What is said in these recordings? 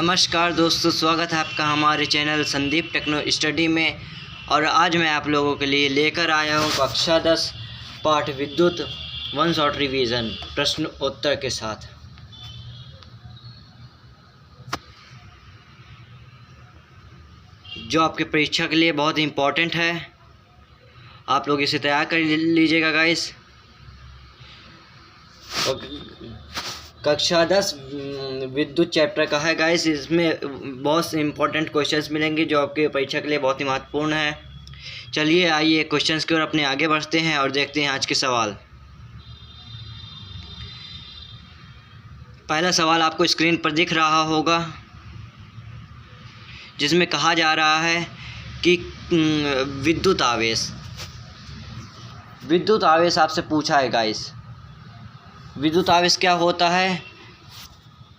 नमस्कार दोस्तों, स्वागत है आपका हमारे चैनल संदीप टेक्नो स्टडी में। और आज मैं आप लोगों के लिए लेकर आया हूं कक्षा 10 पाठ विद्युत वन शॉट रिवीजन प्रश्न उत्तर के साथ। जो आपके परीक्षा के लिए बहुत इम्पोर्टेंट है। आप लोग इसे तैयार कर लीजिएगा गाइस। कक्षा 10 विद्युत चैप्टर का है गाइस। इसमें बहुत से इम्पोर्टेंट क्वेश्चंस मिलेंगे जो आपके परीक्षा के लिए बहुत ही महत्वपूर्ण है। चलिए आइए क्वेश्चंस की ओर अपने आगे बढ़ते हैं और देखते हैं आज के सवाल। पहला सवाल आपको स्क्रीन पर दिख रहा होगा, जिसमें कहा जा रहा है कि विद्युत आवेश आपसे पूछा है गाइस। विद्युत आवेश क्या होता है?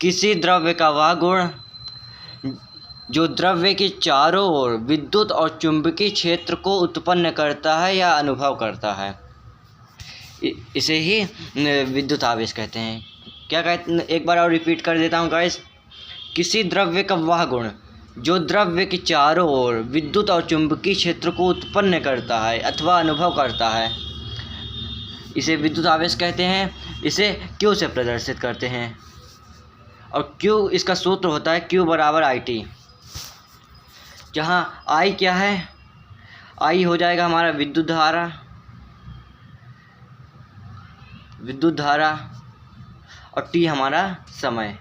किसी द्रव्य का वह गुण जो द्रव्य के चारों ओर विद्युत और चुंबकीय क्षेत्र को उत्पन्न करता है या अनुभव करता है, इसे ही विद्युत आवेश कहते हैं। क्या कहते हैं, एक बार और रिपीट कर देता हूँ गाइस। किसी द्रव्य का वह गुण जो द्रव्य के चारों ओर विद्युत और चुंबकीय क्षेत्र को उत्पन्न करता है अथवा अनुभव करता है, इसे विद्युत आवेश कहते हैं। इसे Q से प्रदर्शित करते हैं और Q इसका सूत्र होता है Q बराबर IT, जहाँ I क्या है? I हो जाएगा हमारा विद्युत धारा और T हमारा समय।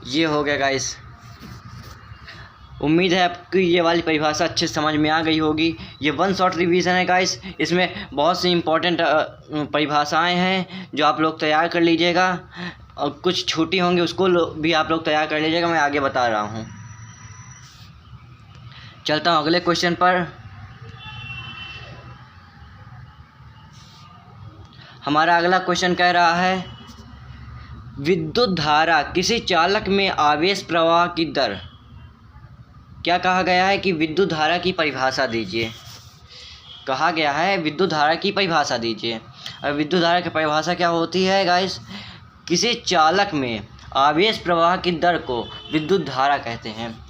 ये हो गया गाइस। उम्मीद है आपकी ये वाली परिभाषा अच्छे से समझ में आ गई होगी। ये वन शॉट रिवीजन है गाइस। इसमें बहुत सी इम्पोर्टेंट परिभाषाएं हैं जो आप लोग तैयार कर लीजिएगा, और कुछ छोटी होंगी उसको भी आप लोग तैयार कर लीजिएगा। मैं आगे बता रहा हूँ। चलता हूँ अगले क्वेश्चन पर। हमारा अगला क्वेश्चन कह रहा है, विद्युत धारा किसी चालक में आवेश प्रवाह की दर। क्या कहा गया है कि विद्युत धारा की परिभाषा दीजिए। कहा गया है विद्युत धारा की परिभाषा दीजिए। और विद्युत धारा की परिभाषा क्या होती है गाइस? किसी चालक में आवेश प्रवाह की दर को विद्युत धारा कहते हैं।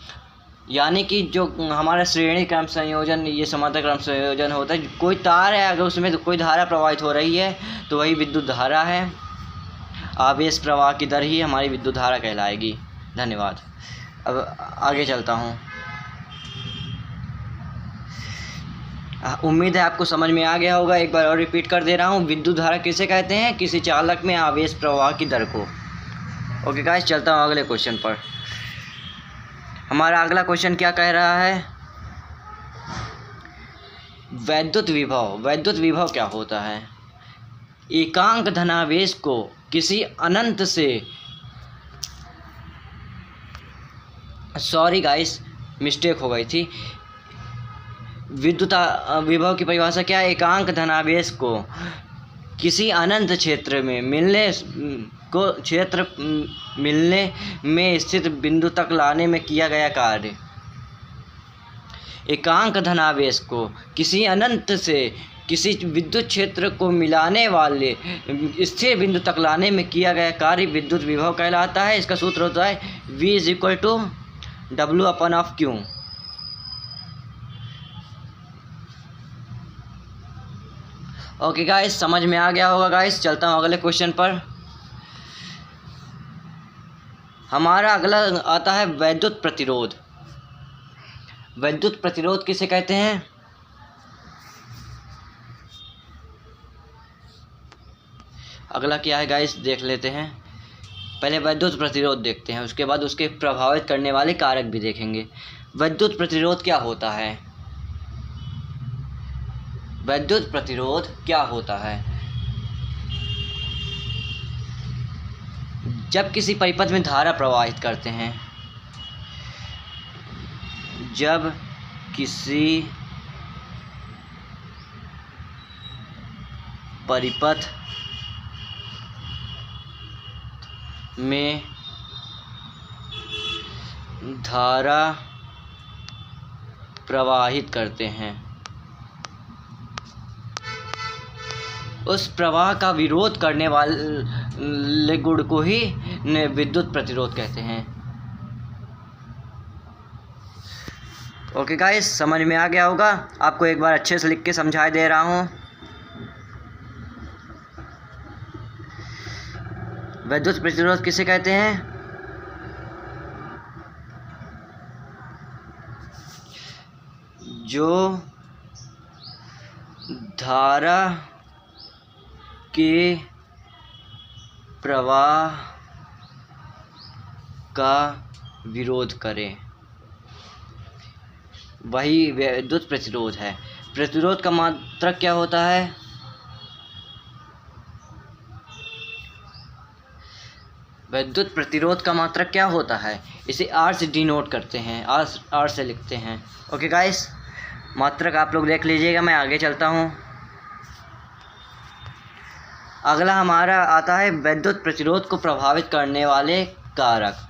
यानी कि जो हमारा श्रेणी क्रम संयोजन, ये समांतर क्रम संयोजन होता है। कोई तार है, अगर उसमें कोई धारा प्रवाहित हो रही है तो वही विद्युत धारा है। आवेश प्रवाह की दर ही हमारी विद्युत धारा कहलाएगी। धन्यवाद। अब आगे चलता हूँ। उम्मीद है आपको समझ में आ गया होगा। एक बार और रिपीट कर दे रहा हूँ। विद्युत धारा किसे कहते हैं? किसी चालक में आवेश प्रवाह की दर को। ओके गाइस, चलता हूँ अगले क्वेश्चन पर। हमारा अगला क्वेश्चन क्या कह रहा है? वैद्युत विभव क्या होता है? एकांक धनावेश को किसी अनंत से, सॉरी गाइस मिस्टेक हो गई थी। विद्युत विभव की परिभाषा क्या है? एकांक धनावेश को किसी अनंत क्षेत्र मिलने में स्थित बिंदु तक लाने में किया गया कार्य। एकांक धनावेश को किसी अनंत से किसी विद्युत क्षेत्र को मिलाने वाले स्थिर बिंदु तक लाने में किया गया कार्य विद्युत विभव कहलाता है। इसका सूत्र होता है V = W/Q। ओके गाइस, समझ में आ गया होगा गाइस। चलता हूँ अगले क्वेश्चन पर। हमारा अगला आता है वैद्युत प्रतिरोध। वैद्युत प्रतिरोध किसे कहते हैं? अगला क्या है गाइस, देख लेते हैं। पहले वैद्युत प्रतिरोध देखते हैं, उसके बाद उसके प्रभावित करने वाले कारक भी देखेंगे। वैद्युत प्रतिरोध क्या होता है? वैद्युत प्रतिरोध क्या होता है? जब किसी परिपथ में धारा प्रवाहित करते हैं, जब किसी परिपथ में धारा प्रवाहित करते हैं, उस प्रवाह का विरोध करने वाले गुण को ही विद्युत प्रतिरोध कहते हैं। ओके गाइस, समझ में आ गया होगा। आपको एक बार अच्छे से लिख के समझा दे रहा हूँ। विद्युत प्रतिरोध किसे कहते हैं? जो धारा के प्रवाह का विरोध करे, वही विद्युत प्रतिरोध है। प्रतिरोध का मात्रक क्या होता है? विद्युत प्रतिरोध का मात्रक क्या होता है? इसे R से डिनोट करते हैं, R से लिखते हैं। ओके गाइस, मात्रक आप लोग देख लीजिएगा। मैं आगे चलता हूँ। अगला हमारा आता है विद्युत प्रतिरोध को प्रभावित करने वाले कारक।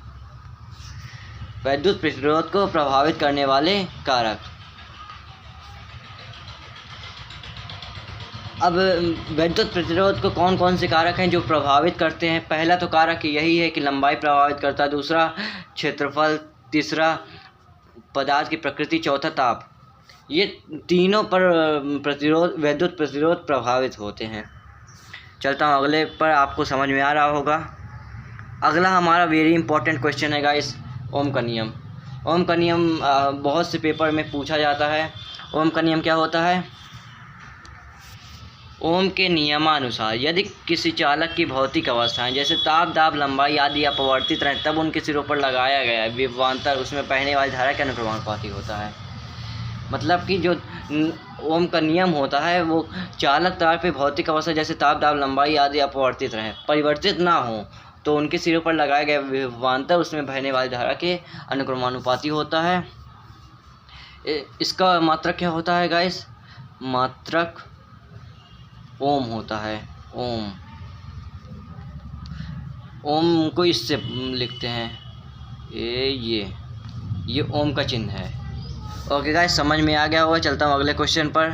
विद्युत प्रतिरोध को प्रभावित करने वाले कारक। अब विद्युत प्रतिरोध को कौन कौन से कारक हैं जो प्रभावित करते हैं? पहला तो कारक यही है कि लंबाई प्रभावित करता है, दूसरा क्षेत्रफल, तीसरा पदार्थ की प्रकृति, चौथा ताप। ये तीनों पर विद्युत प्रतिरोध प्रभावित होते हैं। चलता हूँ अगले पर, आपको समझ में आ रहा होगा। अगला हमारा वेरी इंपॉर्टेंट क्वेश्चन है गाइस, ओम का नियम। ओम का नियम बहुत से पेपर में पूछा जाता है। ओम का नियम क्या होता है? ओम के नियमानुसार यदि किसी चालक की भौतिक अवस्थाएं जैसे ताप, दाब, लंबाई आदि अपवर्तित रहें, तब उनके सिरों पर लगाया गया विभवांतर उसमें बहने वाली धारा के अनुक्रमानुपाती होता है। मतलब कि जो ओम का नियम होता है वो चालक तार पे भौतिक अवस्था जैसे ताप, दाब, लंबाई आदि अपवर्तित रहें, परिवर्तित ना हो, तो उनके सिरों पर लगाया गया विभवांतर उसमें बहने वाली धारा के अनुक्रमानुपाती होता है। इसका मात्रक क्या होता है गाइस? मात्रक ओम होता है। ओम को इससे लिखते हैं, ये ओम का चिन्ह है। ओके गाइस, समझ में आ गया होगा। चलता हूँ अगले क्वेश्चन पर।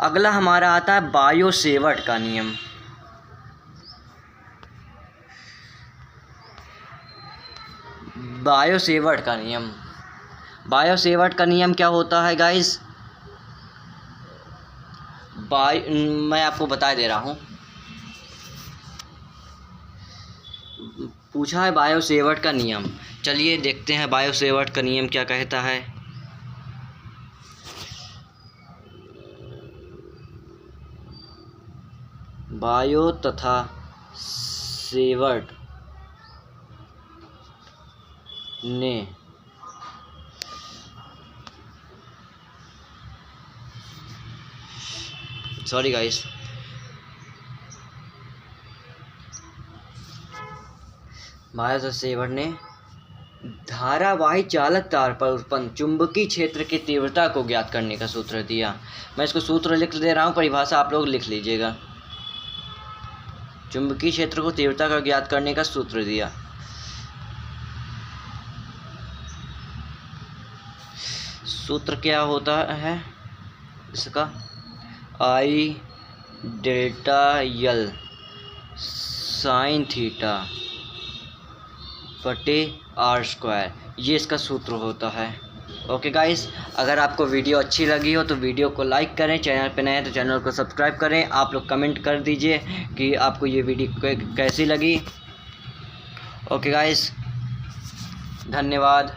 अगला हमारा आता है बायो-सेवर्ट का नियम। बायो-सेवर्ट का नियम। बायो-सेवर्ट का नियम क्या होता है गाइस? मैं आपको बता दे रहा हूँ। पूछा है बायो-सेवर्ट का नियम। चलिए देखते हैं बायो-सेवर्ट का नियम क्या कहता है। बायो तथा सेवर्ट ने सॉरी गाइस, बायो तथा सेवर्ट ने धारावाही चालक तार पर उत्पन्न चुंबकीय क्षेत्र की तीव्रता को ज्ञात करने का सूत्र दिया। मैं इसको सूत्र लिख दे रहा हूँ, परिभाषा आप लोग लिख लीजिएगा। चुंबकीय क्षेत्र को तीव्रता का ज्ञात करने का सूत्र दिया। सूत्र क्या होता है इसका? I delta L sine theta बटे R², ये इसका सूत्र होता है। ओके गाइस, अगर आपको वीडियो अच्छी लगी हो तो वीडियो को लाइक करें, चैनल पे नए हैं तो चैनल को सब्सक्राइब करें। आप लोग कमेंट कर दीजिए कि आपको ये वीडियो कैसी लगी। ओके गाइस, धन्यवाद।